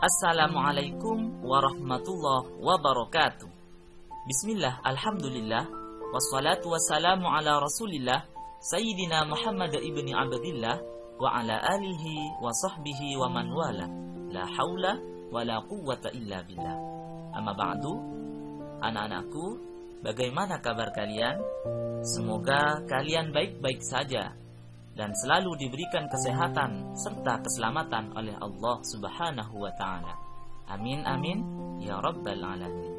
Assalamualaikum warahmatullahi wabarakatuh. Bismillah, alhamdulillah, wassalatu wassalamu ala rasulillah, Sayyidina Muhammad ibni Abdillah, wa ala alihi wa sahbihi wa man wala. La hawla wa la quwwata illa billah. Amma ba'du, anak-anakku, bagaimana kabar kalian? Semoga kalian baik-baik saja dan selalu diberikan kesehatan serta keselamatan oleh Allah Subhanahu wa ta'ala. Amin amin ya rabbal alamin.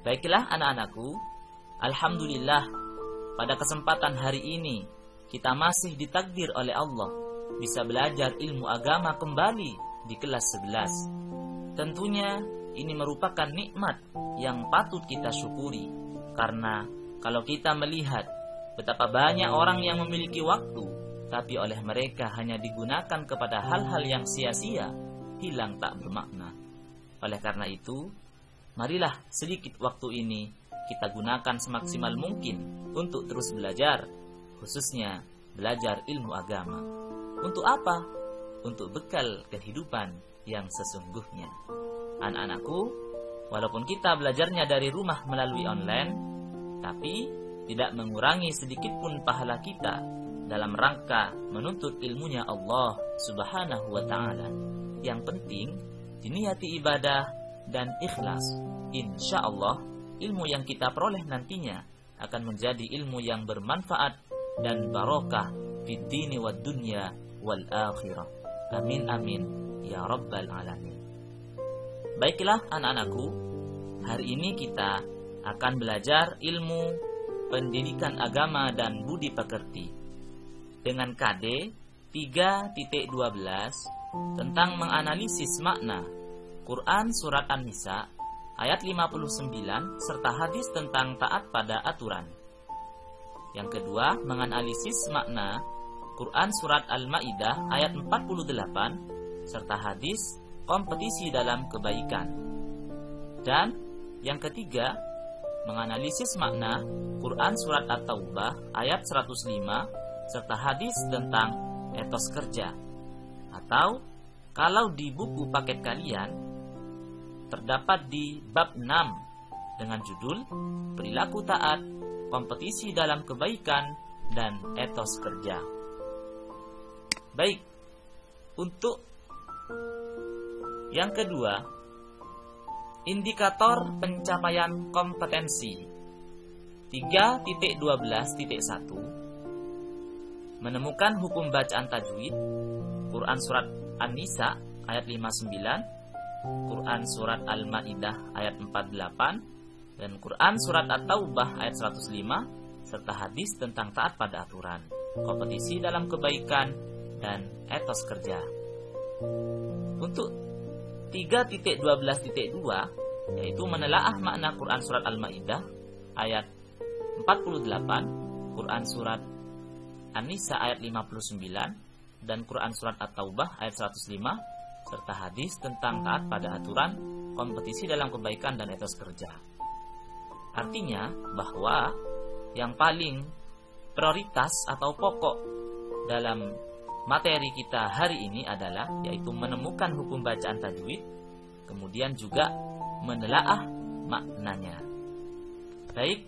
Baiklah anak-anakku, alhamdulillah pada kesempatan hari ini kita masih ditakdir oleh Allah bisa belajar ilmu agama kembali di kelas 11. Tentunya ini merupakan nikmat yang patut kita syukuri, karena kalau kita melihat betapa banyak orang yang memiliki waktu tapi oleh mereka hanya digunakan kepada hal-hal yang sia-sia, hilang tak bermakna. Oleh karena itu, marilah sedikit waktu ini kita gunakan semaksimal mungkin untuk terus belajar, khususnya belajar ilmu agama. Untuk apa? Untuk bekal kehidupan yang sesungguhnya. Anak-anakku, walaupun kita belajarnya dari rumah melalui online, tapi tidak mengurangi sedikitpun pahala kita dalam rangka menuntut ilmunya Allah Subhanahu wa ta'ala. Yang penting diniati ibadah dan ikhlas. Insya Allah ilmu yang kita peroleh nantinya akan menjadi ilmu yang bermanfaat dan barokah fid dini wad dunya wal akhirah. Amin amin ya rabbal alamin. Baiklah anak-anakku, hari ini kita akan belajar ilmu pendidikan agama dan budi pekerti dengan KD 3.12 tentang menganalisis makna Quran Surat An-Nisa ayat 59 serta hadis tentang taat pada aturan. Yang kedua, menganalisis makna Quran Surat Al-Ma'idah ayat 48 serta hadis kompetisi dalam kebaikan. Dan yang ketiga, menganalisis makna Quran Surat At-Taubah ayat 105 serta hadis tentang etos kerja. Atau kalau di buku paket kalian terdapat di bab 6 dengan judul Perilaku Taat, Kompetisi dalam Kebaikan dan Etos Kerja. Baik, untuk yang kedua, indikator pencapaian kompetensi 3.12.1 menemukan hukum bacaan tajwid Quran Surat An-Nisa ayat 59, Quran Surat Al-Ma'idah ayat 48, dan Quran Surat At-Taubah ayat 105 serta hadis tentang taat pada aturan, kompetisi dalam kebaikan, dan etos kerja. Untuk 3.12.2 yaitu menelaah makna Quran Surat Al-Ma'idah ayat 48, Quran Surat An-Nisa ayat 59, dan Quran Surat At-Taubah ayat 105 serta hadis tentang taat pada aturan, kompetisi dalam kebaikan, dan etos kerja. Artinya bahwa yang paling prioritas atau pokok dalam materi kita hari ini adalah yaitu menemukan hukum bacaan tajwid, kemudian juga menelaah maknanya. Baik,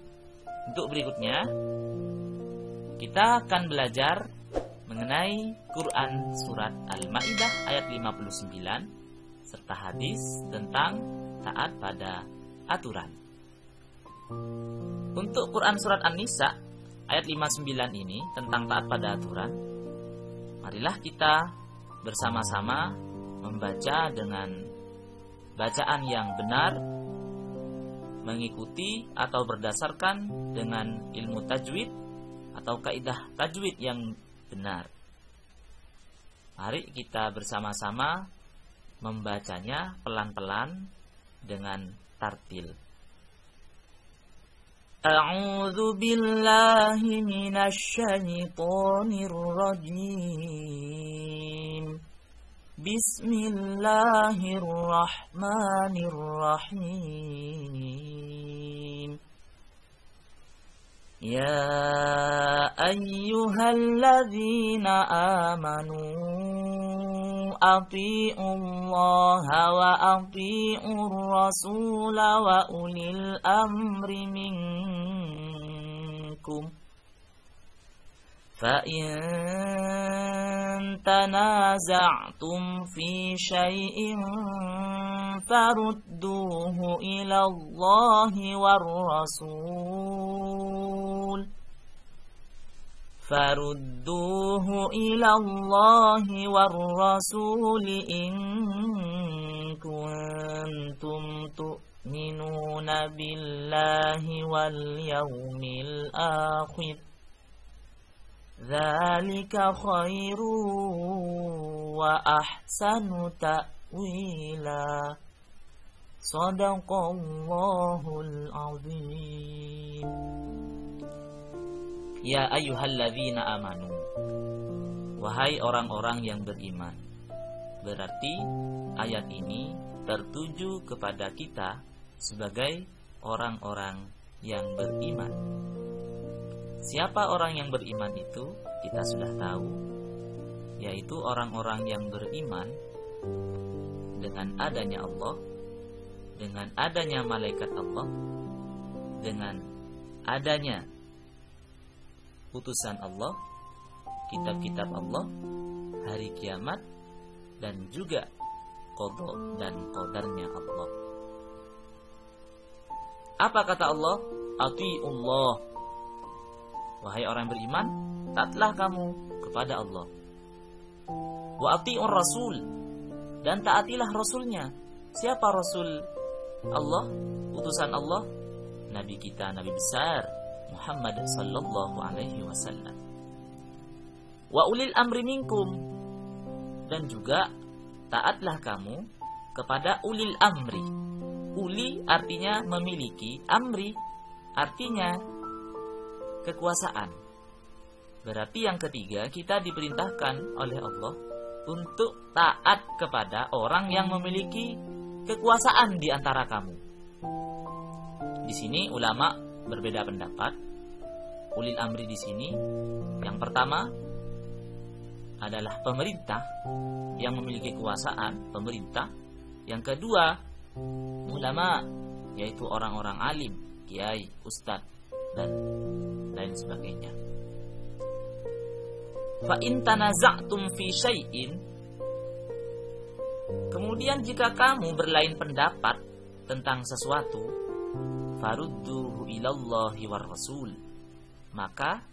untuk berikutnya kita akan belajar mengenai Quran Surat Al-Ma'idah ayat 59 serta hadis tentang taat pada aturan. Untuk Quran Surat An-Nisa ayat 59 ini tentang taat pada aturan, marilah kita bersama-sama membaca dengan bacaan yang benar, mengikuti atau berdasarkan dengan ilmu tajwid atau kaidah tajwid yang benar. Mari kita bersama-sama membacanya pelan-pelan dengan tartil. A'udzu billahi minasy syaithanir rajim. Bismillahirrahmanirrahim. Ya ayyuhalladzina amanu ati'ullaha wa ati'ur rasula wa ulil amri minkum. فَإِن تَنَازَعْتُمْ فِي شَيْءٍ فَرُدُّوهُ إِلَى اللَّهِ وَالرَّسُولِ إِن كُنتُمْ تُؤْمِنُونَ بِاللَّهِ وَالْيَوْمِ الْآخِرِ ذَلِكَ خَيْرٌ وَأَحْسَنُ تَأْوِيلًا. Shadaqallahul azim. Ya ayyuhalladzina amanu, wahai orang-orang yang beriman. Berarti ayat ini tertuju kepada kita sebagai orang-orang yang beriman. Siapa orang yang beriman itu? Kita sudah tahu, yaitu orang-orang yang beriman dengan adanya Allah, dengan adanya malaikat Allah, dengan adanya putusan Allah, kitab-kitab Allah, hari kiamat, dan juga qada dan qadarnya Allah. Apa kata Allah? Ati'ullah. Wahai orang beriman, taatlah kamu kepada Allah. Wa ati'ur rasul, dan taatilah rasulnya. Siapa rasul Allah? Utusan Allah, Nabi kita, Nabi besar Muhammad sallallahu alaihi wasallam. Wa ulil amri minkum, dan juga taatlah kamu kepada ulil amri. Uli artinya memiliki, amri artinya kekuasaan. Berarti yang ketiga, kita diperintahkan oleh Allah untuk taat kepada orang yang memiliki kekuasaan di antara kamu. Di sini ulama berbeda pendapat. Ulil amri di sini, yang pertama adalah pemerintah yang memiliki kekuasaan, pemerintah. Yang kedua, ulama, yaitu orang-orang alim, kiai, ustadz, dan lain sebagainya. Fa in tanaza'tum fi syai'in, kemudian jika kamu berlain pendapat tentang sesuatu, farudduhu ilallahi war rasul, maka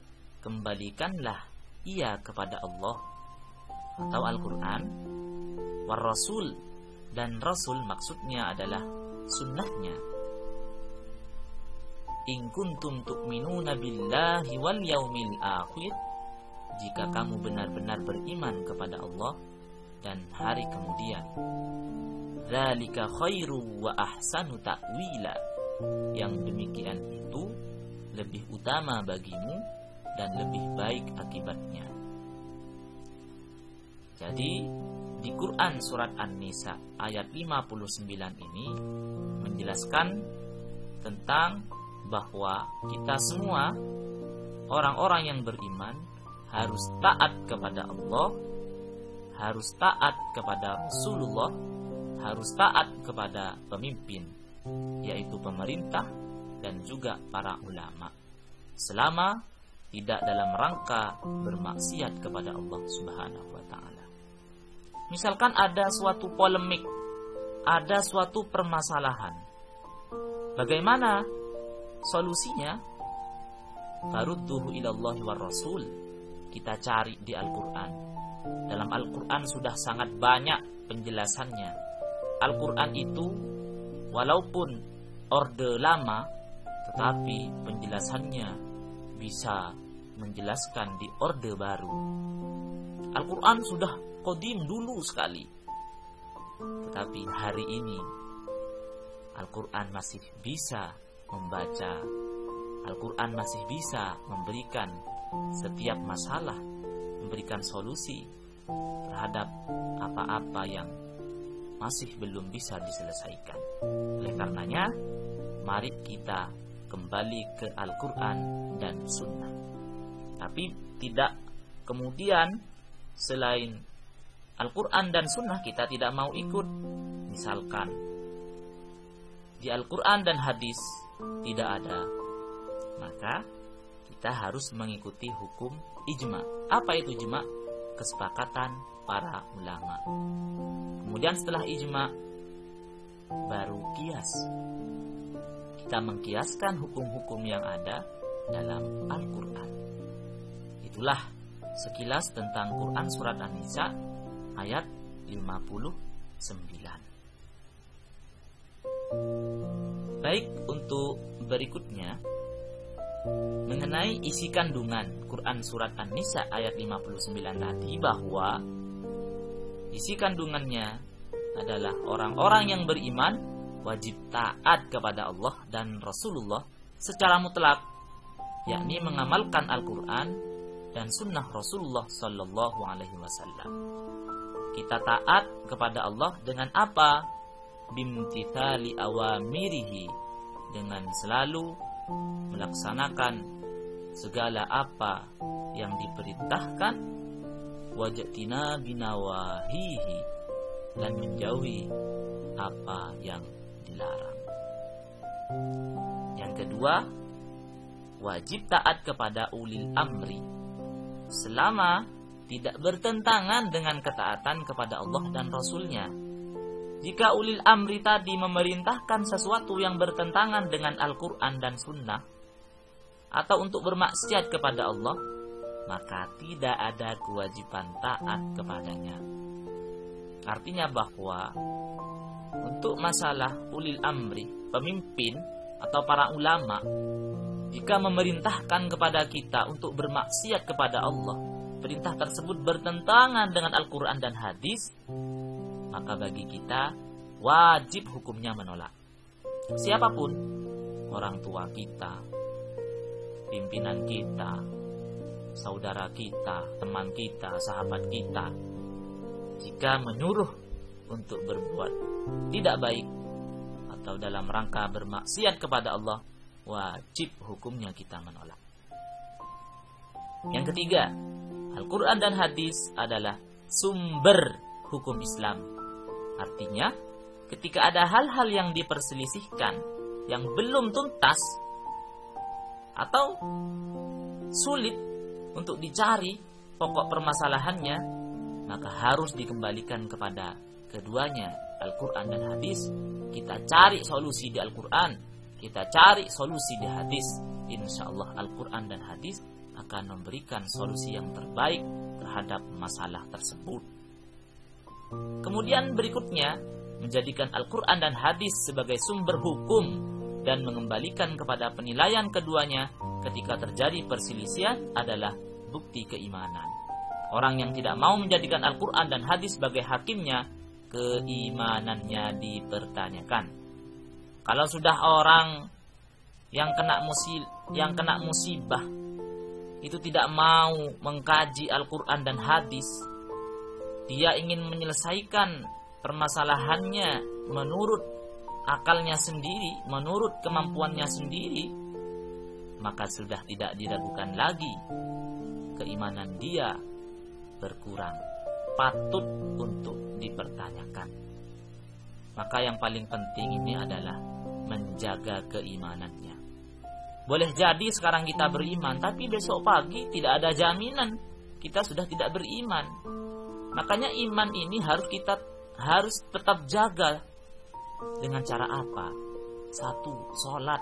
kembalikanlah ia kepada Allah atau Al-Quran, war rasul, dan rasul maksudnya adalah sunnahnya. In kuntum tu'minuna billahi wal yaumil akhir, jika kamu benar-benar beriman kepada Allah dan hari kemudian. Dzalika khairu wa ahsanu ta'wila, yang demikian itu lebih utama bagimu dan lebih baik akibatnya. Jadi di Quran surat An-Nisa ayat 59 ini menjelaskan tentang bahwa kita semua orang-orang yang beriman harus taat kepada Allah, harus taat kepada Rasulullah, harus taat kepada pemimpin, yaitu pemerintah dan juga para ulama, selama tidak dalam rangka bermaksiat kepada Allah Subhanahu wa ta'ala. Misalkan ada suatu polemik, ada suatu permasalahan, bagaimana solusinya? Farudduhu ilallahi war rasul. Kita cari di Al-Quran. Dalam Al-Quran sudah sangat banyak penjelasannya. Al-Quran itu walaupun orde lama, tetapi penjelasannya bisa menjelaskan di orde baru. Al-Quran sudah qadim dulu sekali, tetapi hari ini Al-Quran masih bisa membaca, Al-Quran masih bisa memberikan setiap masalah, memberikan solusi terhadap apa-apa yang masih belum bisa diselesaikan. Oleh karenanya, mari kita kembali ke Al-Quran dan Sunnah. Tapi tidak kemudian selain Al-Quran dan Sunnah kita tidak mau ikut. Misalkan di Al-Quran dan hadis tidak ada, maka kita harus mengikuti hukum ijma. Apa itu ijma? Kesepakatan para ulama. Kemudian setelah ijma, baru kias. Kita mengkiaskan hukum-hukum yang ada dalam Al-Quran. Itulah sekilas tentang Quran surat An-Nisa ayat 59. Baik, untuk berikutnya mengenai isi kandungan Quran surat An-Nisa ayat 59 tadi, bahwa isi kandungannya adalah orang-orang yang beriman wajib taat kepada Allah dan Rasulullah secara mutlak, yakni mengamalkan Al-Quran dan sunnah Rasulullah Sallallahu Alaihi Wasallam. Kita taat kepada Allah dengan apa? Bimtithali awamirihi, dengan selalu melaksanakan segala apa yang diperintahkan, wajtina binawahihi, dan menjauhi apa yang dilarang. Yang kedua, wajib taat kepada ulil amri selama tidak bertentangan dengan ketaatan kepada Allah dan Rasulnya. Jika ulil amri tadi memerintahkan sesuatu yang bertentangan dengan Al-Quran dan Sunnah, atau untuk bermaksiat kepada Allah, maka tidak ada kewajiban taat kepadanya. Artinya bahwa untuk masalah ulil amri, pemimpin atau para ulama, jika memerintahkan kepada kita untuk bermaksiat kepada Allah, perintah tersebut bertentangan dengan Al-Quran dan hadis, maka bagi kita wajib hukumnya menolak. Siapapun, orang tua kita, pimpinan kita, saudara kita, teman kita, sahabat kita, jika menyuruh untuk berbuat tidak baik atau dalam rangka bermaksiat kepada Allah, wajib hukumnya kita menolak. Yang ketiga, Al-Quran dan hadis adalah sumber hukum Islam. Artinya, ketika ada hal-hal yang diperselisihkan, yang belum tuntas atau sulit untuk dicari pokok permasalahannya, maka harus dikembalikan kepada keduanya, Al-Quran dan hadis. Kita cari solusi di Al-Quran, kita cari solusi di hadis. Insya Allah Al-Quran dan hadis akan memberikan solusi yang terbaik terhadap masalah tersebut. Kemudian berikutnya, menjadikan Al-Quran dan hadis sebagai sumber hukum dan mengembalikan kepada penilaian keduanya ketika terjadi perselisihan adalah bukti keimanan. Orang yang tidak mau menjadikan Al-Quran dan hadis sebagai hakimnya, keimanannya dipertanyakan. Kalau sudah orang yang kena musibah itu tidak mau mengkaji Al-Quran dan hadis, dia ingin menyelesaikan permasalahannya menurut akalnya sendiri, menurut kemampuannya sendiri, maka sudah tidak diragukan lagi, keimanan dia berkurang, patut untuk dipertanyakan. Maka yang paling penting ini adalah menjaga keimanannya. Boleh jadi sekarang kita beriman, tapi besok pagi tidak ada jaminan kita sudah tidak beriman. Makanya iman ini harus tetap jaga. Dengan cara apa? Satu, sholat.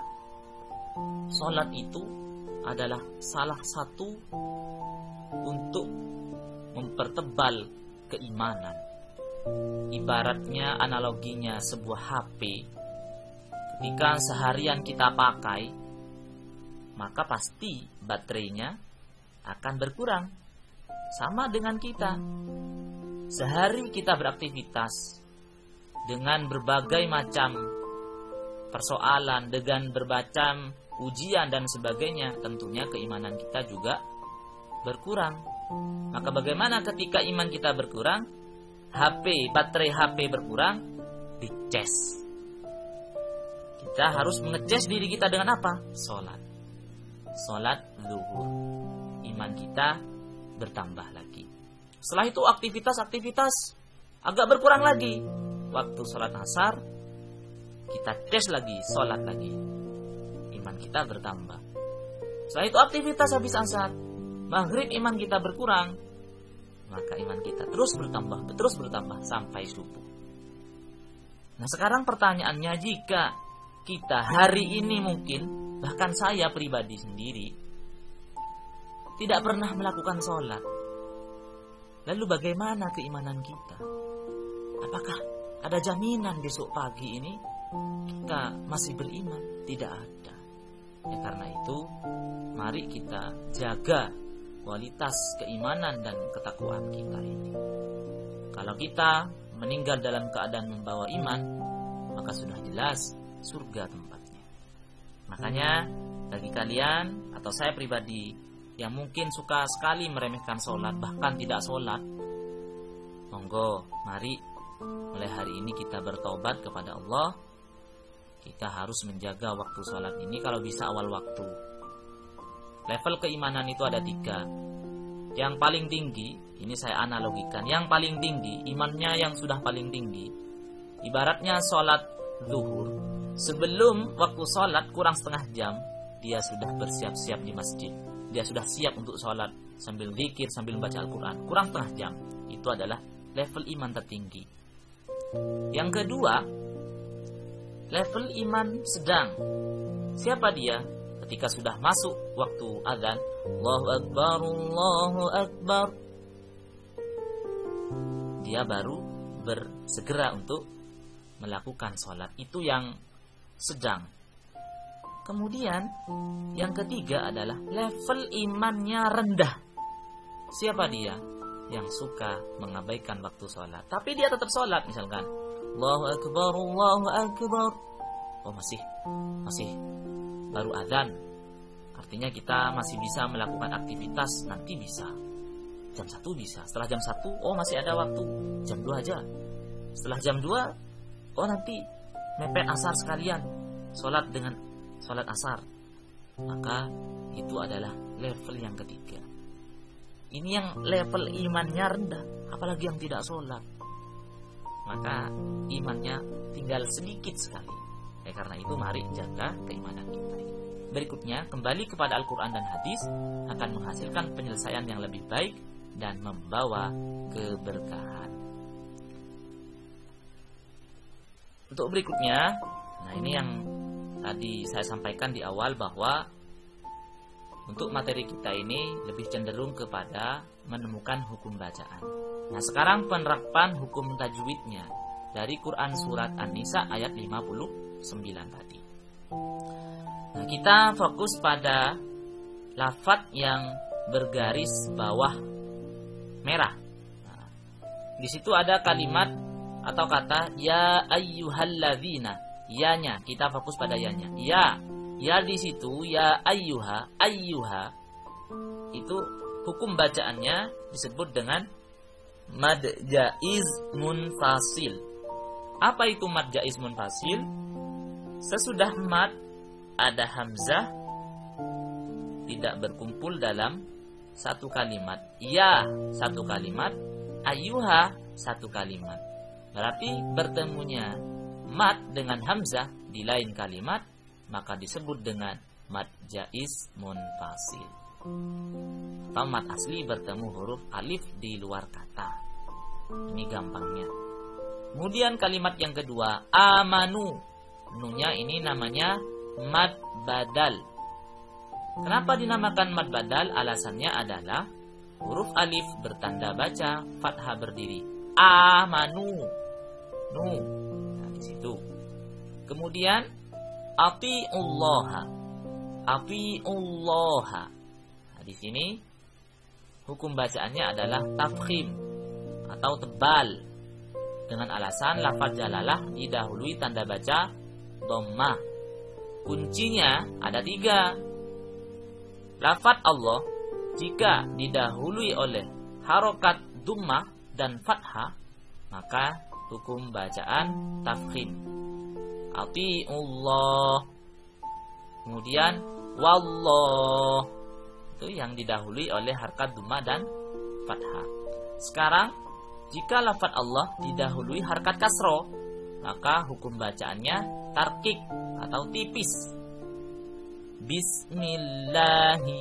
Sholat itu adalah salah satu untuk mempertebal keimanan. Ibaratnya, analoginya sebuah HP. Ketika seharian kita pakai, maka pasti baterainya akan berkurang. Sama dengan kita. Sehari kita beraktivitas dengan berbagai macam persoalan, dengan berbagai ujian dan sebagainya, tentunya keimanan kita juga berkurang. Maka bagaimana ketika iman kita berkurang? Baterai HP berkurang, dicas. Kita harus mengecas diri kita dengan apa? Sholat zuhur. Iman kita bertambah lagi. Setelah itu aktivitas agak berkurang lagi. Waktu sholat asar, kita tes lagi, sholat lagi. Iman kita bertambah. Setelah itu aktivitas habis asar, maghrib iman kita berkurang, maka iman kita terus bertambah sampai subuh. Nah sekarang pertanyaannya, jika kita hari ini mungkin, bahkan saya pribadi sendiri, tidak pernah melakukan sholat, lalu bagaimana keimanan kita? Apakah ada jaminan besok pagi ini kita masih beriman? Tidak ada. Ya, karena itu mari kita jaga kualitas keimanan dan ketakwaan kita ini. Kalau kita meninggal dalam keadaan membawa iman, maka sudah jelas surga tempatnya. Makanya bagi kalian atau saya pribadi yang mungkin suka sekali meremehkan sholat, bahkan tidak sholat, monggo mari mulai hari ini kita bertobat kepada Allah. Kita harus menjaga waktu sholat ini, kalau bisa awal waktu. Level keimanan itu ada 3. Yang paling tinggi, ini saya analogikan, yang paling tinggi, imannya yang sudah paling tinggi, ibaratnya sholat zuhur, sebelum waktu sholat kurang setengah jam, dia sudah bersiap-siap di masjid. Dia sudah siap untuk sholat sambil zikir, sambil baca Al-Quran. Kurang setengah jam, itu adalah level iman tertinggi. Yang kedua, level iman sedang. Siapa dia? Ketika sudah masuk waktu azan, Allahu Akbar, Allahu Akbar, dia baru bersegera untuk melakukan sholat. Itu yang sedang. Kemudian yang ketiga adalah level imannya rendah. Siapa dia? Yang suka mengabaikan waktu sholat, tapi dia tetap sholat. Misalkan Allahu Akbar, Allahu Akbar, oh masih baru azan, artinya kita masih bisa melakukan aktivitas. Nanti bisa jam 1 bisa, setelah jam 1 oh masih ada waktu, jam 2 aja, setelah jam 2 oh nanti mepet asar sekalian, sholat dengan sholat asar. Maka itu adalah level yang ketiga. Ini yang level imannya rendah, apalagi yang tidak sholat, maka imannya tinggal sedikit sekali. Karena itu mari jaga keimanan kita ini. Berikutnya, kembali kepada Al-Quran dan hadis akan menghasilkan penyelesaian yang lebih baik dan membawa keberkahan. Untuk berikutnya, nah ini yang tadi saya sampaikan di awal, bahwa untuk materi kita ini lebih cenderung kepada menemukan hukum bacaan. Nah sekarang penerapan hukum tajwidnya dari Quran Surat An-Nisa ayat 59 tadi. Nah kita fokus pada lafadz yang bergaris bawah merah. Nah, di situ ada kalimat atau kata ya ayyuhalladzina. Ya-nya, kita fokus pada ya-nya. Ya di situ, ya ayyuha, itu hukum bacaannya disebut dengan mad jaiz munfasil. Apa itu mad jaiz munfasil? Sesudah mad ada hamzah tidak berkumpul dalam satu kalimat. Ya satu kalimat, ayyuha satu kalimat. Berarti bertemunya mad dengan hamzah di lain kalimat, maka disebut dengan mad jaiz munfasil. Atau mad asli bertemu huruf alif di luar kata. Ini gampangnya. Kemudian kalimat yang kedua, amanu. Nunya ini namanya mad badal. Kenapa dinamakan mad badal? Alasannya adalah huruf alif bertanda baca, fathah berdiri. Amanu. Nu. Nah, di situ. Kemudian atiullaha. Nah, di sini hukum bacaannya adalah tafkhim atau tebal, dengan alasan lafaz jalalah didahului tanda baca dhammah. Kuncinya ada 3. Lafaz Allah jika didahului oleh harokat dhammah dan fathah, maka hukum bacaan tafkhim. Atiullah. Kemudian wallah, itu yang didahului oleh harkat dhammah dan fathah. Sekarang, jika lafaz Allah didahului harakat kasro, maka hukum bacaannya tarkik atau tipis. Bismillahi.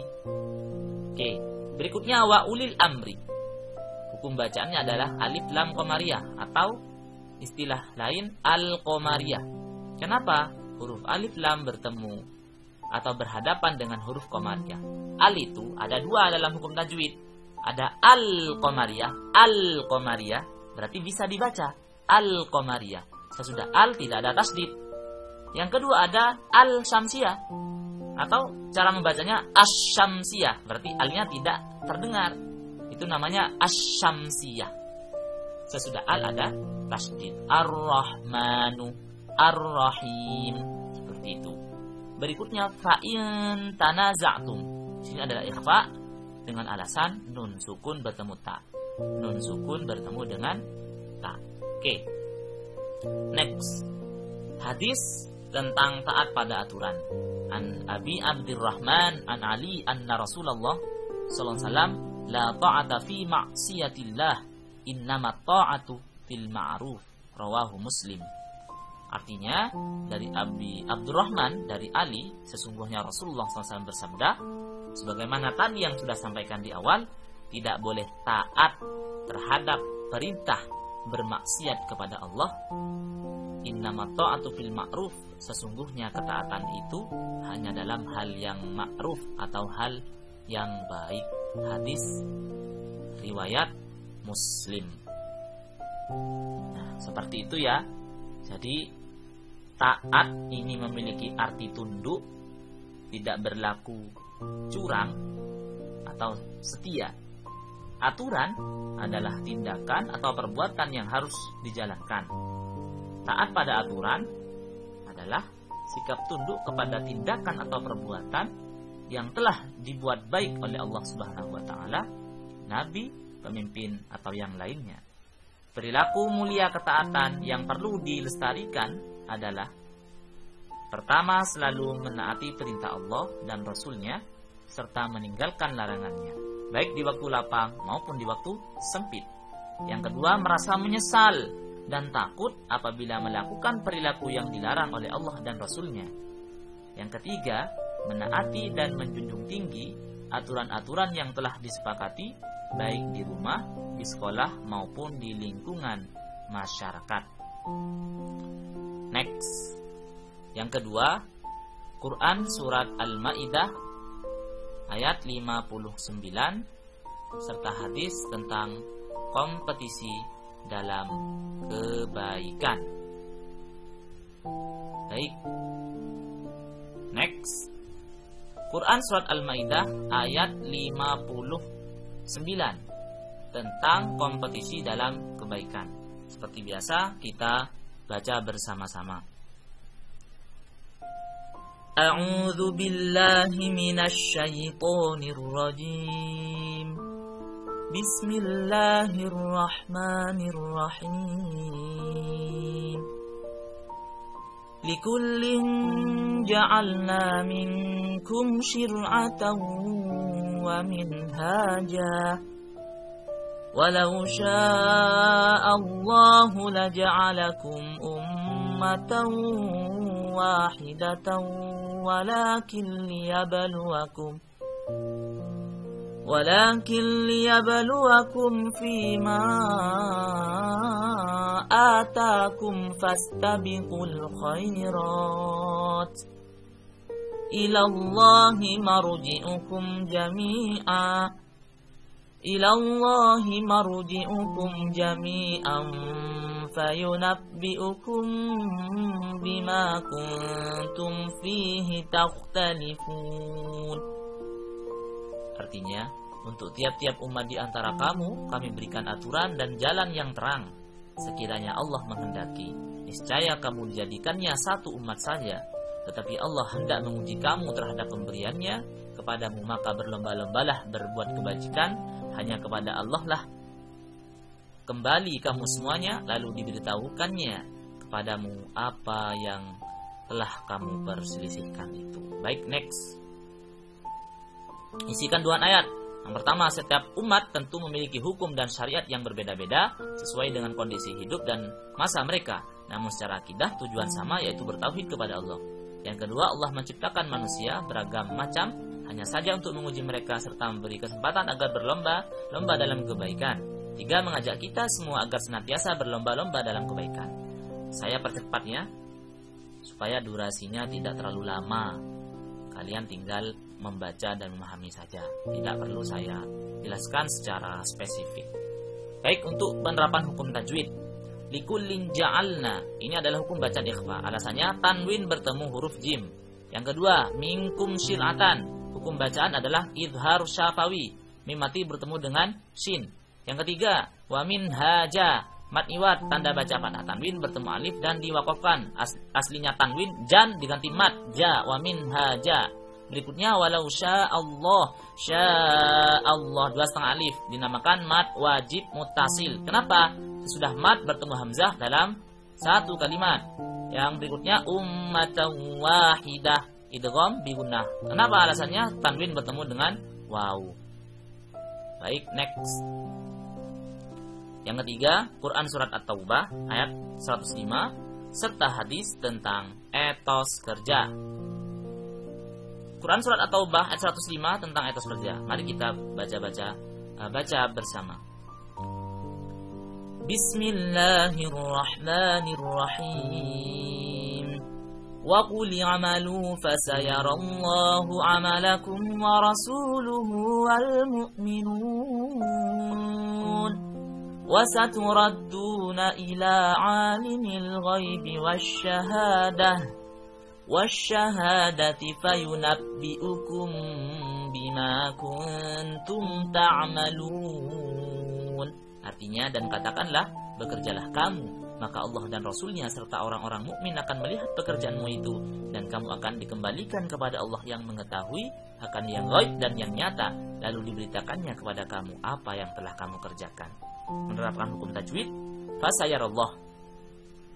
Oke, berikutnya wa ulil amri. Hukum bacaannya adalah alif lam qamariyah atau istilah lain al-qamariyah. Kenapa huruf alif lam bertemu atau berhadapan dengan huruf qamariyah? Al itu ada dua dalam hukum tajwid. Ada al-qamariyah berarti bisa dibaca al-qamariyah. Sesudah al tidak ada tasdid. Yang kedua ada al-syamsiyah atau cara membacanya asy-syamsiyah, berarti alnya tidak terdengar. Itu namanya asy-syamsiyah. Sesudah al ada tasdid. Ar-Rahmanu, Ar-Rahim, seperti itu. Berikutnya fa'in tanaza'tum. Sini adalah ikhfa dengan alasan nun sukun bertemu ta. Nun sukun bertemu dengan ta. Oke. Next. Hadis tentang taat pada aturan. An Abi Abdurrahman an Ali anna Rasulullah sallallahu alaihi wasallam la ta'ata fi ma'siyatillah innamat ta'atu fil ma'ruf. Rawahu Muslim. Artinya dari Abi Abdurrahman dari Ali, sesungguhnya Rasulullah SAW bersabda, sebagaimana tadi yang sudah sampaikan di awal, tidak boleh taat terhadap perintah bermaksiat kepada Allah. Innamat ta'atu fil ma'ruf, sesungguhnya ketaatan itu hanya dalam hal yang ma'ruf atau hal yang baik. Hadis riwayat Muslim. Nah, seperti itu ya. Jadi taat ini memiliki arti tunduk, tidak berlaku curang atau setia. Aturan adalah tindakan atau perbuatan yang harus dijalankan. Taat pada aturan adalah sikap tunduk kepada tindakan atau perbuatan yang telah dibuat baik oleh Allah Subhanahu wa taala, nabi, pemimpin atau yang lainnya. Perilaku mulia ketaatan yang perlu dilestarikan adalah pertama, selalu menaati perintah Allah dan Rasul-Nya serta meninggalkan larangannya, baik di waktu lapang maupun di waktu sempit. Yang kedua, merasa menyesal dan takut apabila melakukan perilaku yang dilarang oleh Allah dan Rasul-Nya. Yang ketiga, menaati dan menjunjung tinggi aturan-aturan yang telah disepakati baik di rumah, di sekolah maupun di lingkungan masyarakat. Next. Yang kedua, Quran surat Al-Maidah ayat 59 serta hadis tentang kompetisi dalam kebaikan. Baik. Next. Quran surat Al-Maidah ayat 59 tentang kompetisi dalam kebaikan. Seperti biasa kita baca bersama-sama. A'udzu billahi minasy syaithanir rajim. Bismillahirrahmanirrahim. Likullin ja'alna minkum syir'atan wa minhaja. Walau syaa Allahu laja'alakum ummatan wahidatan walakin liyabluwakum fima atakum fastabiqul khairat ilallahi marji'ukum jami'a ilallahi marji'ukum jami'an fayunabbi'ukum bima kuntum fihi takhtalifun. Artinya, untuk tiap-tiap umat di antara kamu, kami berikan aturan dan jalan yang terang. Sekiranya Allah menghendaki, niscaya kamu dijadikannya satu umat saja. Tetapi Allah hendak menguji kamu terhadap pemberiannya kepadamu, maka berlomba-lombalah berbuat kebajikan. Hanya kepada Allah lah kembali kamu semuanya, lalu diberitahukannya kepadamu apa yang telah kamu perselisihkan itu. Baik, next. Isi kandungan ayat. Yang pertama, setiap umat tentu memiliki hukum dan syariat yang berbeda-beda sesuai dengan kondisi hidup dan masa mereka. Namun secara akidah tujuan sama, yaitu bertauhid kepada Allah. Yang kedua, Allah menciptakan manusia beragam macam hanya saja untuk menguji mereka serta memberi kesempatan agar berlomba-lomba dalam kebaikan. Tiga, mengajak kita semua agar senantiasa berlomba-lomba dalam kebaikan. Saya percepatnya supaya durasinya tidak terlalu lama. Kalian tinggal membaca dan memahami saja, tidak perlu saya jelaskan secara spesifik. Baik, untuk penerapan hukum tajwid, likullin ja'alna, ini adalah hukum bacaan ikhfa. Alasannya tanwin bertemu huruf jim. Yang kedua, minkum syir'atan, hukum bacaan adalah idhar syafawi, mim mati bertemu dengan shin. Yang ketiga, wa min haja, mat iwat, tanda baca fathah tanwin bertemu alif dan diwakafkan. Aslinya tanwin jan diganti mat ja, wa min haja. Berikutnya, walau sya'allah, sya'allah 2 setengah alif, dinamakan mat wajib muttasil. Kenapa? Sesudah mat bertemu hamzah dalam satu kalimat. Yang berikutnya, ummatan wahidah, idgham bi gunnah. Kenapa? Alasannya tanwin bertemu dengan waw. Baik, next. Yang ketiga, Quran surat At-Taubah ayat 105 serta hadis tentang etos kerja. Quran surat At-Taubah ayat 105 tentang etos kerja. Mari kita baca bersama. Bismillahirrahmanirrahim. Wa qul i'malu fasayarallahu 'amalakum wa rasuluhu wal mu'minun. Wa saturadduna ila 'alimil ghaibi wasyahadati fayunabbi'ukum bima kuntum ta'malun. Artinya, dan katakanlah, bekerjalah kamu, maka Allah dan Rasulnya serta orang-orang mukmin akan melihat pekerjaanmu itu, dan kamu akan dikembalikan kepada Allah yang mengetahui akan yang gaib dan yang nyata, lalu diberitakannya kepada kamu apa yang telah kamu kerjakan. Menerapkan hukum tajwid, fasayarallah,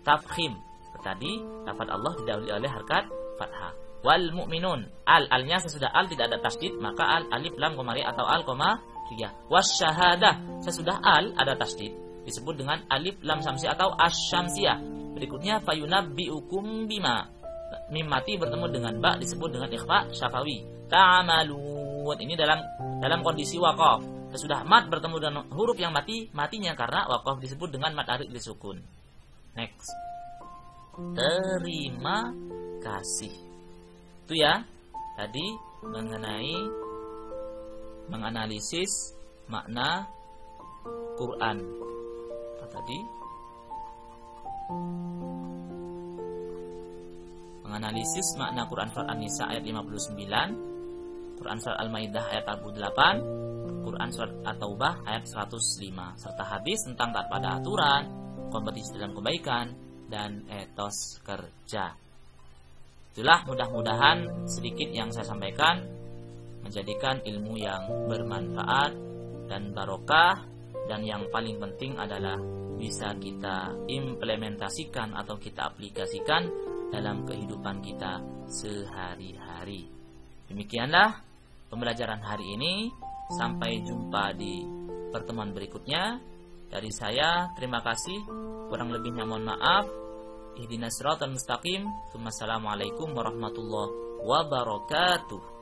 tafkhim. Tadi lafaz Allah didahului oleh harkat fathah. Wal mu'minun, alnya sesudah al tidak ada tasydid, maka alif lam komari atau al koma tiga. Wasyahadah, sesudah al ada tasydid, disebut dengan alif lam samsiyah atau asyamsiyah. Berikutnya fayunabbi'ukum bima, mim mati bertemu dengan ba disebut dengan ikhfa syafawi. Ta'malun, ini dalam kondisi waqaf. Sesudah mat bertemu dengan huruf yang matinya karena waqaf disebut dengan mat arid disukun. Next. Terima kasih. Itu ya, tadi mengenai menganalisis makna Quran. Apa tadi? Menganalisis makna Quran surat An-Nisa ayat 59, Quran surat Al-Maidah ayat 48, Quran surat At-Taubah ayat 105, serta hadis tentang taat pada aturan, kompetisi dalam kebaikan, dan etos kerja. Itulah, mudah-mudahan sedikit yang saya sampaikan menjadikan ilmu yang bermanfaat dan barokah, dan yang paling penting adalah bisa kita implementasikan atau kita aplikasikan dalam kehidupan kita sehari-hari. Demikianlah pembelajaran hari ini. Sampai jumpa di pertemuan berikutnya. Dari saya, terima kasih. Kurang lebihnya mohon maaf. Ihdinas siratal mustaqim. Assalamualaikum warahmatullahi wabarakatuh.